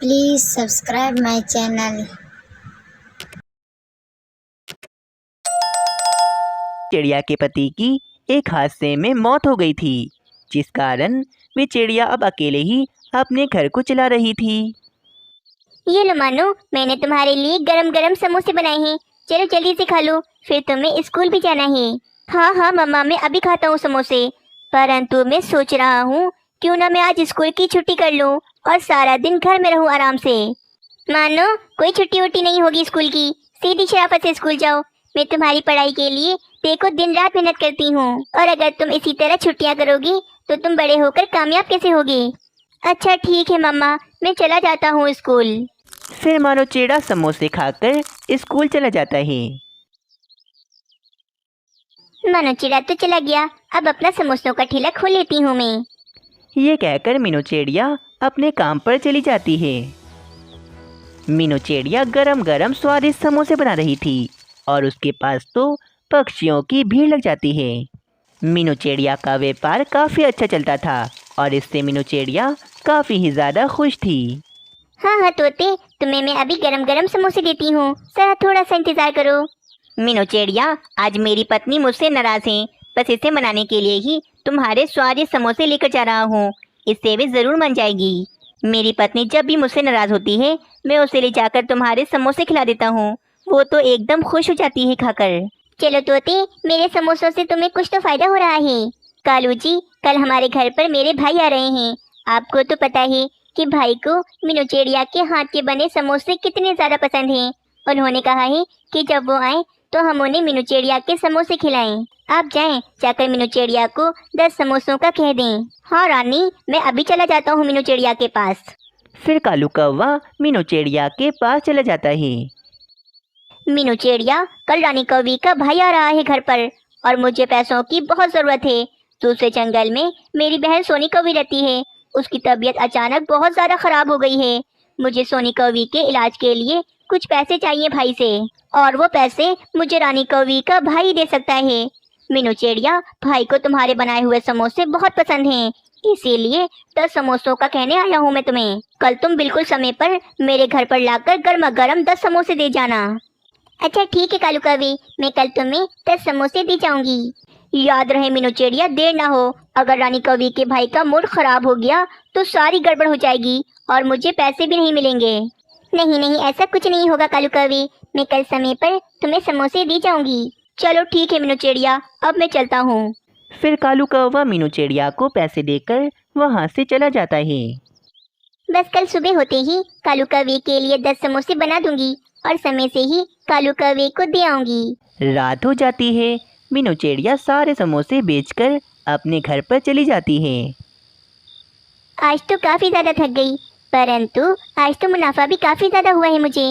Please subscribe my channel. चिड़िया के पति की एक हादसे में मौत हो गई थी, जिस कारण वे चिड़िया अब अकेले ही अपने घर को चला रही थी। ये लो मानो, मैंने तुम्हारे लिए गरम गरम समोसे बनाए हैं। चलो जल्दी से खा लो, फिर तुम्हें स्कूल भी जाना है। हाँ हाँ मम्मा, मैं अभी खाता हूँ समोसे। परंतु मैं सोच रहा हूँ क्यों ना मैं आज स्कूल की छुट्टी कर लूँ और सारा दिन घर में रहूँ आराम से। मानो कोई छुट्टी वुट्टी नहीं होगी स्कूल की, सीधी शराफत से स्कूल जाओ। मैं तुम्हारी पढ़ाई के लिए देखो दिन रात मेहनत करती हूँ, और अगर तुम इसी तरह छुट्टियाँ करोगी तो तुम बड़े होकर कामयाब कैसे होगे। अच्छा ठीक है मम्मा, मैं चला जाता हूँ स्कूल। फिर मानो चिड़ा समोसे खाकर स्कूल चला जाता है। मानो चिड़ा तो चला गया, अब अपना समोसों का ठेला खोल लेती हूँ मैं। ये कहकर मीनू चिड़िया अपने काम पर चली जाती है। मीनू चिड़िया गरम गरम स्वादिष्ट समोसे बना रही थी और उसके पास तो पक्षियों की भीड़ लग जाती है। मीनू चिड़िया का व्यापार काफ़ी अच्छा चलता था और इससे मीनू चिड़िया काफ़ी ही ज़्यादा खुश थी। हाँ हाँ तोते, तुम्हें मैं अभी गरम गरम समोसे देती हूँ, जरा थोड़ा सा इंतजार करो। मीनू चिड़िया, आज मेरी पत्नी मुझसे नाराज है, बस इसे मनाने के लिए ही तुम्हारे स्वादिष्ट समोसे लेकर जा रहा हूँ। इससे वे ज़रूर मन जाएगी। मेरी पत्नी जब भी मुझसे नाराज होती है, मैं उसे ले जाकर तुम्हारे समोसे खिला देता हूँ। वो तो एकदम खुश हो जाती है खाकर। चलो तोते, मेरे समोसों से तुम्हें कुछ तो फायदा हो रहा है। कालू जी, कल हमारे घर पर मेरे भाई आ रहे हैं। आपको तो पता है कि भाई को मीनू चिड़िया के हाथ के बने समोसे कितने ज़्यादा पसंद हैं। उन्होंने कहा है कि जब वो आए तो हम उन्हें मीनू चिड़िया के समोसे खिलाएं। आप जाएं, जाकर मीनू चिड़िया को 10 समोसों का कह दें। हाँ रानी, मैं अभी चला जाता हूँ मीनू चिड़िया के पास। फिर कालू कौवा मीनू चिड़िया के पास चला जाता है। मीनू चिड़िया, कल रानी कौवी का भाई आ रहा है घर पर और मुझे पैसों की बहुत ज़रूरत है। दूसरे जंगल में मेरी बहन सोनी कौवी रहती है। उसकी तबीयत अचानक बहुत ज़्यादा ख़राब हो गई है। मुझे सोनी कौवी के इलाज के लिए कुछ पैसे चाहिए भाई से, और वो पैसे मुझे रानी कौवी का भाई दे सकता है। मीनू चिड़िया, भाई को तुम्हारे बनाए हुए समोसे बहुत पसंद हैं, इसीलिए 10 समोसों का कहने आया हूँ मैं तुम्हें। कल तुम बिल्कुल समय पर मेरे घर पर लाकर गर्मा गर्म 10 समोसे दे जाना। अच्छा ठीक है कालू कौवी, मैं कल तुम्हें 10 समोसे दे जाऊंगी। याद रहे मीनू चिड़िया, देर ना हो। अगर रानी कौवी के भाई का मूड खराब हो गया तो सारी गड़बड़ हो जाएगी और मुझे पैसे भी नहीं मिलेंगे। नहीं नहीं, ऐसा कुछ नहीं होगा कालू कौवी, मैं कल समय पर तुम्हें समोसे दे जाऊंगी। चलो ठीक है मीनू चिड़िया, अब मैं चलता हूँ। फिर कालू कौवा मीनू चिड़िया को पैसे देकर वहाँ से चला जाता है। बस कल सुबह होते ही कालू कौवे के लिए 10 समोसे बना दूंगी और समय से ही कालू कौवे को दे आऊंगी। रात हो जाती है। मीनू चिड़िया सारे समोसे बेचकर अपने घर पर चली जाती है। आज तो काफ़ी ज़्यादा थक गई, परंतु आज तो मुनाफा भी काफ़ी ज़्यादा हुआ है मुझे,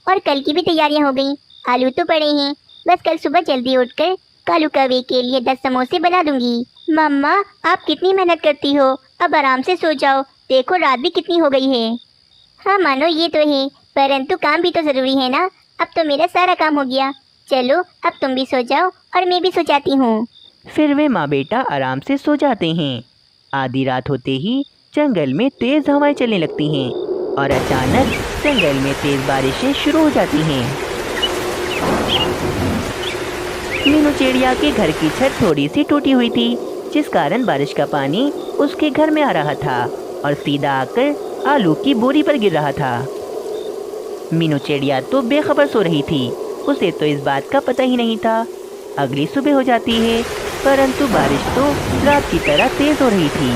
और कल की भी तैयारियां हो गई। आलू तो पड़े हैं, बस कल सुबह जल्दी उठकर कालू कौवे के लिए 10 समोसे बना दूंगी। मम्मा, आप कितनी मेहनत करती हो, अब आराम से सो जाओ, देखो रात भी कितनी हो गई है। हाँ मानो ये तो है, परंतु काम भी तो ज़रूरी है ना। अब तो मेरा सारा काम हो गया, चलो अब तुम भी सो जाओ और मैं भी सो जाती हूँ। फिर वे माँ बेटा आराम से सो जाते हैं। आधी रात होते ही जंगल में तेज हवाएं चलने लगती हैं और अचानक जंगल में तेज बारिशें शुरू हो जाती हैं। मीनू चिड़िया के घर की छत थोड़ी सी टूटी हुई थी, जिस कारण बारिश का पानी उसके घर में आ रहा था और सीधा आकर आलू की बोरी पर गिर रहा था। मीनू चिड़िया तो बेखबर सो रही थी, उसे तो इस बात का पता ही नहीं था। अगली सुबह हो जाती है, परंतु बारिश तो रात की तरह तेज हो रही थी।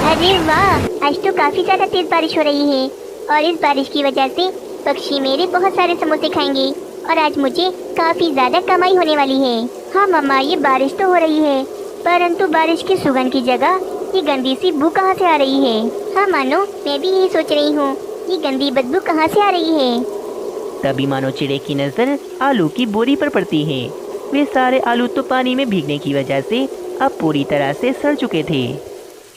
अरे वाह, आज तो काफ़ी ज़्यादा तेज़ बारिश हो रही है और इस बारिश की वजह से पक्षी मेरे बहुत सारे समोसे खाएंगे और आज मुझे काफ़ी ज़्यादा कमाई होने वाली है। हाँ मम्मा, ये बारिश तो हो रही है, परंतु बारिश की सुगंध की जगह ये गंदी सी बू कहाँ से आ रही है। हाँ मानो, मैं भी यही सोच रही हूँ, ये गंदी बदबू कहाँ से आ रही है। तभी मानो चिड़े की नज़र आलू की बोरी पर पड़ती है। वे सारे आलू तो पानी में भीगने की वजह से अब पूरी तरह से सड़ चुके थे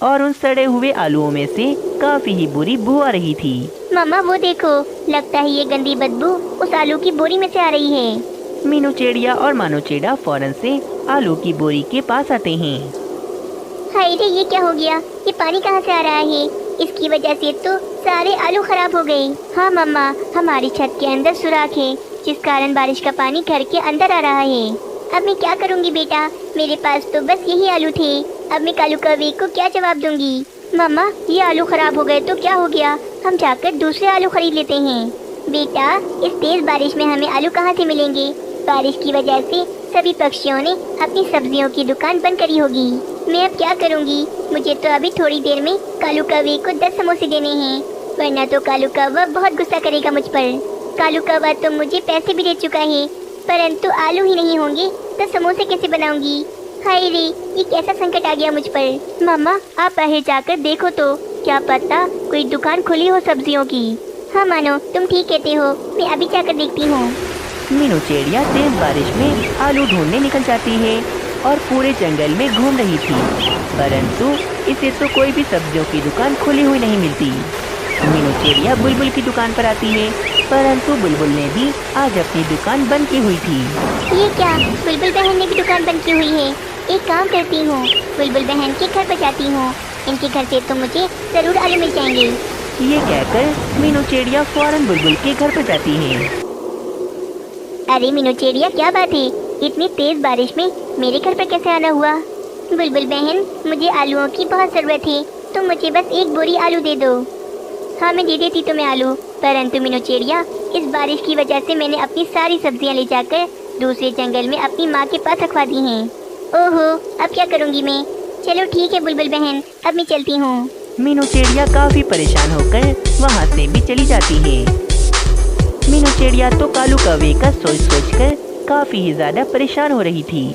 और उन सड़े हुए आलूओं में से काफ़ी ही बुरी बू आ रही थी। मम्मा वो देखो, लगता है ये गंदी बदबू उस आलू की बोरी में से आ रही है। मीनू चिड़िया और मानो चिड़ा फौरन से आलू की बोरी के पास आते हैं। हाय रे, ये क्या हो गया, ये पानी कहाँ से आ रहा है। इसकी वजह से तो सारे आलू खराब हो गए। हाँ मम्मा, हमारी छत के अंदर सुराख है जिस कारण बारिश का पानी घर के अंदर आ रहा है। अब मैं क्या करूँगी बेटा, मेरे पास तो बस यही आलू थे। अब मैं कालू कौवे को क्या जवाब दूंगी? मम्मा, ये आलू खराब हो गए तो क्या हो गया, हम जाकर दूसरे आलू खरीद लेते हैं। बेटा, इस तेज बारिश में हमें आलू कहाँ से मिलेंगे? बारिश की वजह से सभी पक्षियों ने अपनी सब्जियों की दुकान बंद करी होगी। मैं अब क्या करूँगी? मुझे तो अभी थोड़ी देर में कालू कौवे को 10 समोसे देने हैं, वरना तो कालू कौवा बहुत गुस्सा करेगा मुझ पर। कालू कौवा तो मुझे पैसे भी दे चुका है, परंतु आलू ही नहीं होंगे तो समोसे कैसे बनाऊंगी? हाय रे, ये कैसा संकट आ गया मुझ पर। मम्मा, आप बाहर जाकर देखो तो, क्या पता कोई दुकान खुली हो सब्जियों की। हाँ मानो, तुम ठीक कहते हो, मैं अभी जाकर देखती हूँ। मीनू चिड़िया तेज बारिश में आलू ढूंढने निकल जाती है और पूरे जंगल में घूम रही थी, परंतु इसे तो कोई भी सब्जियों की दुकान खुली हुई नहीं मिलती। मीनू चिड़िया बुलबुल की दुकान पर आती है, परंतु बुलबुल ने भी आज अपनी दुकान बंद की हुई थी। ये क्या, बुलबुल बहन ने भी दुकान बंद की हुई है? एक काम करती हूँ, बुलबुल बहन के घर पर जाती हूँ, इनके घर से तो मुझे जरूर आलू मिल जाएंगे। ये कहकर मीनू चिड़िया फौरन बुलबुल के घर पर जाती है। अरे मीनू चिड़िया, क्या बात है, इतनी तेज बारिश में मेरे घर पर कैसे आना हुआ? बुलबुल बहन, मुझे आलूओं की बहुत ज़रूरत है, तुम मुझे बस एक बोरी आलू दे दो। हाँ, मैं दे देती तुम्हें आलू, परंतु मीनू चिड़िया, इस बारिश की वजह से मैंने अपनी सारी सब्जियां ले जाकर दूसरे जंगल में अपनी माँ के पास रखवा दी हैं। ओहो, अब क्या करूँगी मैं? चलो ठीक है बुलबुल बहन, अब मैं चलती हूँ। मीनू चिड़िया काफी परेशान होकर वहाँ से भी चली जाती है। मीनू चिड़िया तो कालू कौवे का सोच कर काफी ही ज्यादा परेशान हो रही थी।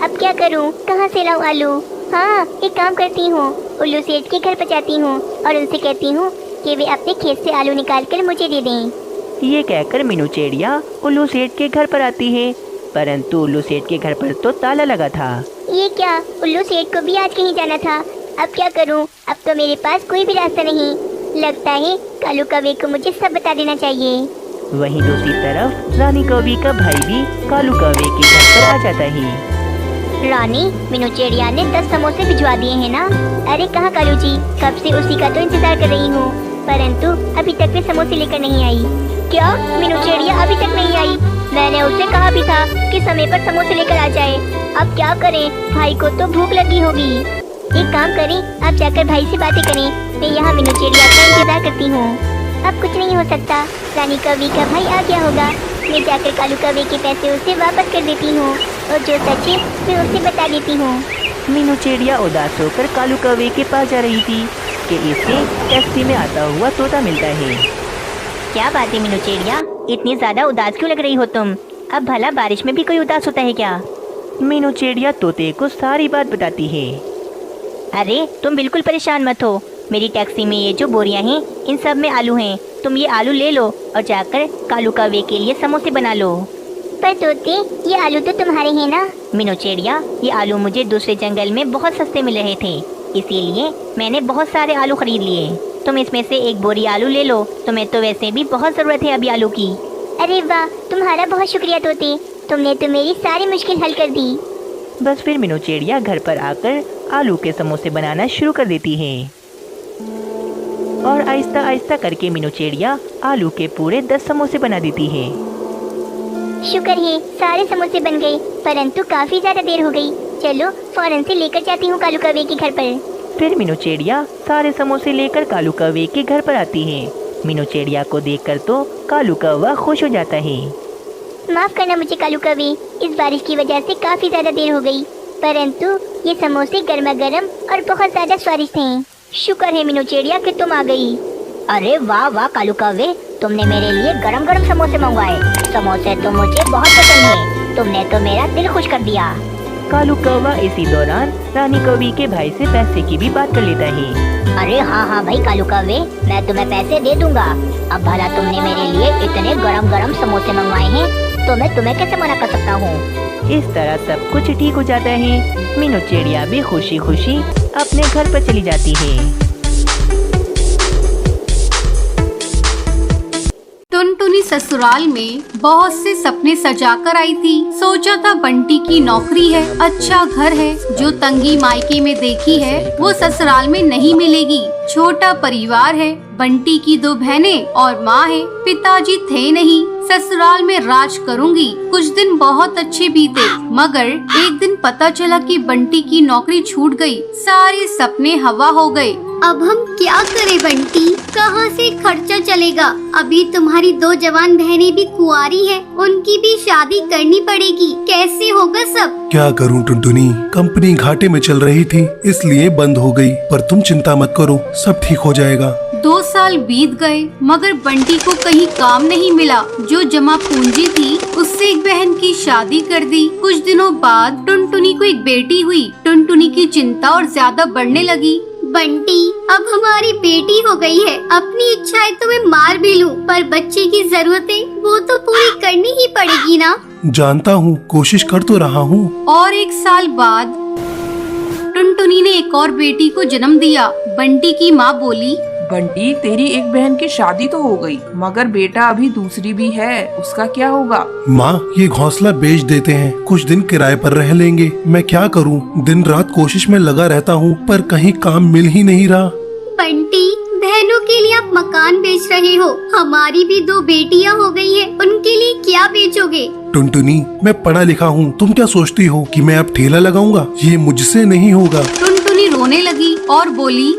अब क्या करूँ, कहाँ से लाऊं आलू? हाँ, एक काम करती हूँ, उल्लू सेठ के घर पर जाती हूँ और उनसे कहती हूँ कि वे अपने खेत से आलू निकाल कर मुझे दे दें। ये कहकर मीनू चिड़िया उल्लू सेठ के घर पर आती है, परंतु उल्लू सेठ के घर पर तो ताला लगा था। ये क्या, उल्लू सेठ को भी आज कहीं जाना था? अब क्या करूँ, अब तो मेरे पास कोई भी रास्ता नहीं। लगता है कालू कौवे को मुझे सब बता देना चाहिए। वहीं दूसरी तरफ रानी कौवी का भाई भी कालू कौवे के घर पर आ जाता है। रानी, मीनू चिड़िया ने 10 समोसे भिजवा दिए हैं ना? अरे कहाँ कालू जी, कब से उसी का तो इंतजार कर रही हूँ, परंतु अभी तक वे समोसे लेकर नहीं आई। क्या, मीनू चिड़िया अभी तक नहीं आई? मैंने उसे कहा भी था कि समय पर समोसे लेकर आ जाए। अब क्या करें, भाई को तो भूख लगी होगी। एक काम करें, आप जाकर भाई से बातें करें, मैं यहाँ मीनू चिड़िया का इंतजार करती हूँ। अब कुछ नहीं हो सकता, रानी कौवी का भाई आ गया होगा। मैं जाकर कालू कौवे के पैसे उसे वापस कर देती हूँ और जो सच है मैं उसे बता देती हूँ। मीनू चिड़िया उदास होकर कालू कौवे के पास जा रही थी कि इसे टैक्सी में आता हुआ तोता मिलता है। क्या बात है मीनू चिड़िया, इतनी ज्यादा उदास क्यों लग रही हो तुम? अब भला बारिश में भी कोई उदास होता है क्या? मीनू चिड़िया तोते को सारी बात बताती है। अरे तुम बिल्कुल परेशान मत हो, मेरी टैक्सी में ये जो बोरियां हैं इन सब में आलू हैं, तुम ये आलू ले लो और जाकर कालू कौवे के लिए समोसे बना लो। पर तोते, ये आलू तो तुम्हारे हैं ना? मीनू चिड़िया, ये आलू मुझे दूसरे जंगल में बहुत सस्ते मिल रहे थे, इसीलिए मैंने बहुत सारे आलू खरीद लिए। तुम इसमें से एक बोरी आलू ले लो, तुम्हें तो वैसे भी बहुत ज़रूरत है अभी आलू की। अरे वाह, तुम्हारा बहुत शुक्रिया तोते, तुमने तो मेरी सारी मुश्किल हल कर दी। बस फिर मीनू चिड़िया घर पर आकर आलू के समोसे बनाना शुरू कर देती है और आहिस्ता आहिस्ता करके मीनू चिड़िया आलू के पूरे 10 समोसे बना देती है। शुक्र है सारे समोसे बन गए, परंतु काफी ज्यादा देर हो गई। चलो फौरन से लेकर जाती हूँ कालू कौवे के घर पर। फिर मीनू चिड़िया सारे समोसे लेकर कालू कौवे के घर पर आती है। मीनू चिड़िया को देखकर तो कालू कौवा खुश हो जाता है। माफ करना मुझे कालू कौवे, इस बारिश की वजह से काफी ज्यादा देर हो गई, परंतु ये समोसे गर्मा गर्म और बहुत ज्यादा स्वादिष्ट हैं। शुक्र है मीनू चिड़िया कि तुम आ गई। अरे वाह वाह कालू कौवे, तुमने मेरे लिए गरम गरम समोसे मंगवाए। समोसे तो मुझे बहुत पसंद है, तुमने तो मेरा दिल खुश कर दिया। कालू कौवा इसी दौरान रानी कौवी के भाई से पैसे की भी बात कर लेता है। अरे हाँ हाँ भाई कालू कौवे, मैं तुम्हें पैसे दे दूंगा। अब भला तुमने मेरे लिए इतने गरम गरम समोसे मंगवाए हैं, तो मैं तुम्हें कैसे मना कर सकता हूँ। इस तरह सब कुछ ठीक हो जाता है। मीनू चिड़िया भी खुशी खुशी अपने घर पर चली जाती है। टुनटुनी ससुराल में बहुत से सपने सजा कर आई थी। सोचा था बंटी की नौकरी है, अच्छा घर है, जो तंगी मायके में देखी है वो ससुराल में नहीं मिलेगी। छोटा परिवार है, बंटी की 2 बहनें और माँ है, पिताजी थे नहीं, ससुराल में राज करूंगी। कुछ दिन बहुत अच्छे बीते, मगर एक दिन पता चला कि बंटी की नौकरी छूट गई। सारे सपने हवा हो गए। अब हम क्या करें बंटी, कहाँ से खर्चा चलेगा? अभी तुम्हारी 2 जवान बहनें भी कुंवारी हैं, उनकी भी शादी करनी पड़ेगी, कैसे होगा सब? क्या करूं टुनटुनी, कंपनी घाटे में चल रही थी इसलिए बंद हो गई, पर तुम चिंता मत करो, सब ठीक हो जाएगा। 2 साल बीत गए मगर बंटी को कहीं काम नहीं मिला। जो जमा पूंजी थी उससे एक बहन की शादी कर दी। कुछ दिनों बाद टुनटुनी को एक बेटी हुई। टुनटुनी की चिंता और ज्यादा बढ़ने लगी। बंटी, अब हमारी बेटी हो गई है, अपनी इच्छाएं तो मैं मार भी लूं, पर बच्चे की जरूरतें वो तो पूरी करनी ही पड़ेगी ना। जानता हूँ, कोशिश कर तो रहा हूँ। और 1 साल बाद टुनटुनी ने एक और बेटी को जन्म दिया। बंटी की माँ बोली, बंटी, तेरी एक बहन की शादी तो हो गई, मगर बेटा अभी दूसरी भी है, उसका क्या होगा? माँ, ये घोंसला बेच देते हैं, कुछ दिन किराए पर रह लेंगे। मैं क्या करूँ, दिन रात कोशिश में लगा रहता हूँ, पर कहीं काम मिल ही नहीं रहा। बंटी, बहनों के लिए आप मकान बेच रहे हो, हमारी भी 2 बेटियां हो गई है, उनके लिए क्या बेचोगे? टुनटुनी, मैं पढ़ा लिखा हूँ, तुम क्या सोचती हो कि मैं अब ठेला लगाऊंगा? ये मुझसे नहीं होगा। टुनटुनी रोने लगी और बोली,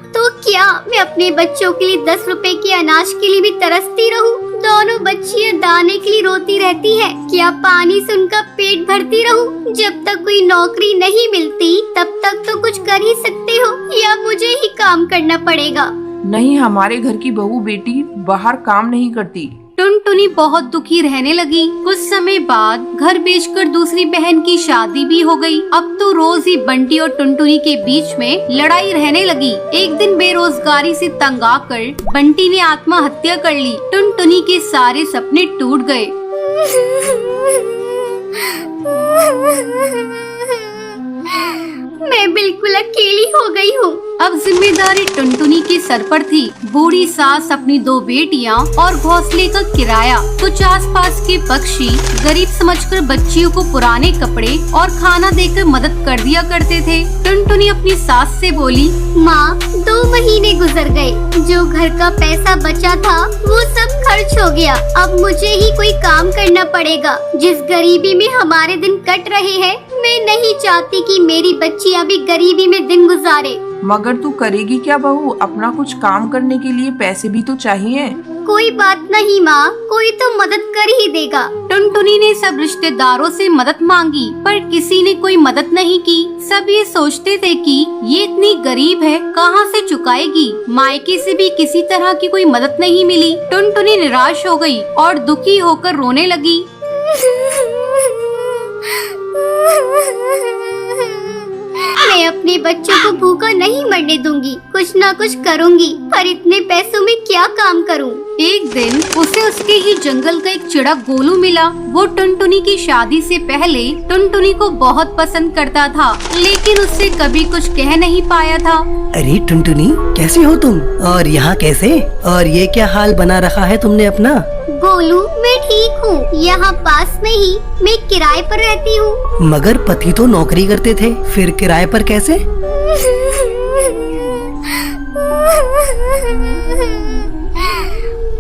तो क्या मैं अपने बच्चों के लिए 10 रुपए के अनाज के लिए भी तरसती रहूं? दोनों बच्चियां दाने के लिए रोती रहती है, क्या पानी से उनका पेट भरती रहूं? जब तक कोई नौकरी नहीं मिलती तब तक तो कुछ कर ही सकते हो, या मुझे ही काम करना पड़ेगा? नहीं, हमारे घर की बहू बेटी बाहर काम नहीं करती। टुनटुनी बहुत दुखी रहने लगी। कुछ समय बाद घर बेचकर दूसरी बहन की शादी भी हो गई। अब तो रोज ही बंटी और टुनटुनी के बीच में लड़ाई रहने लगी। एक दिन बेरोजगारी से तंग आकर बंटी ने आत्महत्या कर ली। टुनटुनी के सारे सपने टूट गए। मैं बिल्कुल अकेली हो गई हूँ। अब जिम्मेदारी टुनटुनी के सर पर थी। बूढ़ी सास, अपनी 2 बेटियां और घोंसले का किराया। कुछ आसपास के पक्षी गरीब समझकर बच्चियों को पुराने कपड़े और खाना देकर मदद कर दिया करते थे। टुनटुनी अपनी सास से बोली, माँ, 2 महीने गुजर गए, जो घर का पैसा बचा था वो सब खर्च हो गया। अब मुझे ही कोई काम करना पड़ेगा। जिस गरीबी में हमारे दिन कट रहे हैं, मैं नहीं चाहती कि मेरी बच्चियाँ भी गरीबी में दिन गुजारे। मगर तू करेगी क्या बहू? अपना कुछ काम करने के लिए पैसे भी तो चाहिए। कोई बात नहीं माँ, कोई तो मदद कर ही देगा। टुनटुनी ने सब रिश्तेदारों से मदद मांगी, पर किसी ने कोई मदद नहीं की। सब ये सोचते थे कि ये इतनी गरीब है, कहाँ से चुकाएगी। मायके से भी किसी तरह की कोई मदद नहीं मिली। टुनटुनी निराश हो गई और दुखी होकर रोने लगी। मैं अपने बच्चों को भूखा नहीं मरने दूंगी, कुछ ना कुछ करूंगी, पर इतने पैसों में क्या काम करूं? एक दिन उसे उसके ही जंगल का एक चिड़ा गोलू मिला। वो टुनटुनी की शादी से पहले टुनटुनी को बहुत पसंद करता था, लेकिन उससे कभी कुछ कह नहीं पाया था। अरे टुनटुनी, कैसी हो तुम? और यहाँ कैसे? और ये क्या हाल बना रखा है तुमने अपना? गोलू, मैं ठीक हूँ, यहाँ पास में ही मैं किराए पर रहती हूँ। मगर पति तो नौकरी करते थे, फिर किराए पर कैसे?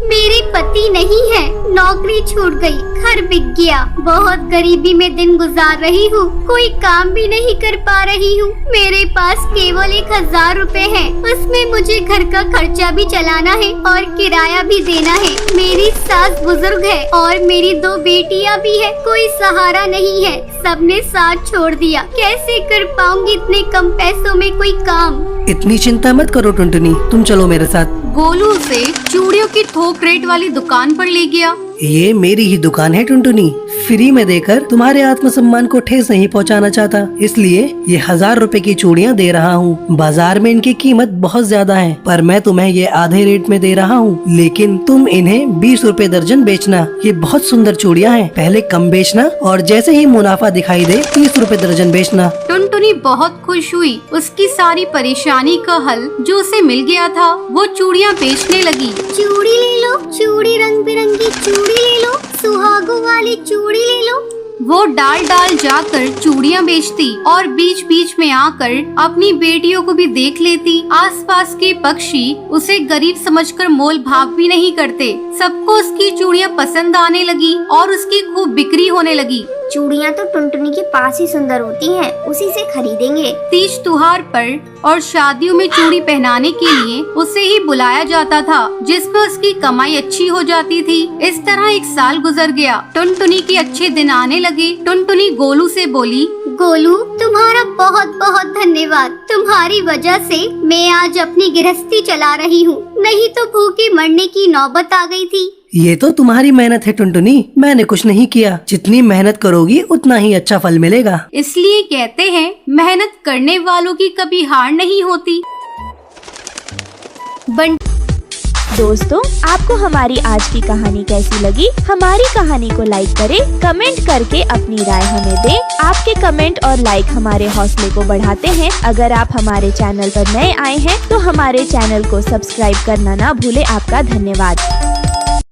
मेरे पति नहीं है, नौकरी छूट गई, घर बिक गया, बहुत गरीबी में दिन गुजार रही हूँ, कोई काम भी नहीं कर पा रही हूँ। मेरे पास केवल 1000 रुपए हैं, उसमें मुझे घर का खर्चा भी चलाना है और किराया भी देना है। मेरी सास बुजुर्ग है और मेरी 2 बेटियाँ भी है, कोई सहारा नहीं है, सबने साथ छोड़ दिया। कैसे कर पाऊंगी इतने कम पैसों में कोई काम? इतनी चिंता मत करो टुनटुनी, तुम चलो मेरे साथ। गोलू उसे चूड़ियों की थोक रेट वाली दुकान पर ले गया। ये मेरी ही दुकान है टुनटुनी। फ्री में देकर तुम्हारे आत्मसम्मान को ठेस नहीं पहुंचाना चाहता, इसलिए ये 1000 रुपए की चूड़ियां दे रहा हूँ। बाजार में इनकी कीमत बहुत ज्यादा है, पर मैं तुम्हें ये आधे रेट में दे रहा हूँ। लेकिन तुम इन्हें 20 रुपए दर्जन बेचना। ये बहुत सुंदर चूड़ियां हैं, पहले कम बेचना और जैसे ही मुनाफा दिखाई दे 30 रुपए दर्जन बेचना। टुनटुनी बहुत खुश हुई। उसकी सारी परेशानी का हल जो उसे मिल गया था, वो चूड़ियाँ बेचने लगी। चूड़ी ले लो, चूड़ी रंग बिरंगी चूड़ी ले लो, सुहागों वाली चूड़ी ले लो। वो डाल डाल जाकर चूड़ियाँ बेचती और बीच बीच में आकर अपनी बेटियों को भी देख लेती। आसपास के पक्षी उसे गरीब समझकर मोल भाव भी नहीं करते। सबको उसकी चूड़ियाँ पसंद आने लगी और उसकी खूब बिक्री होने लगी। चूड़ियाँ तो टुनटुनी के पास ही सुंदर होती हैं, उसी से खरीदेंगे। तीज त्योहार पर और शादियों में चूड़ी पहनाने के लिए उसे ही बुलाया जाता था, जिसमें उसकी कमाई अच्छी हो जाती थी। इस तरह 1 साल गुजर गया। टुनटुनी के अच्छे दिन आने लगे। टुनटुनी गोलू से बोली, गोलू, तुम्हारा बहुत बहुत धन्यवाद। तुम्हारी वजह से मैं आज अपनी गृहस्थी चला रही हूँ, नहीं तो भूखे मरने की नौबत आ गई थी। ये तो तुम्हारी मेहनत है टुनटुनी, मैंने कुछ नहीं किया। जितनी मेहनत करोगी उतना ही अच्छा फल मिलेगा। इसलिए कहते हैं मेहनत करने वालों की कभी हार नहीं होती। दोस्तों, आपको हमारी आज की कहानी कैसी लगी? हमारी कहानी को लाइक करें, कमेंट करके अपनी राय हमें दें। आपके कमेंट और लाइक हमारे हौसले को बढ़ाते हैं। अगर आप हमारे चैनल पर नए आए हैं तो हमारे चैनल को सब्सक्राइब करना ना भूलें। आपका धन्यवाद।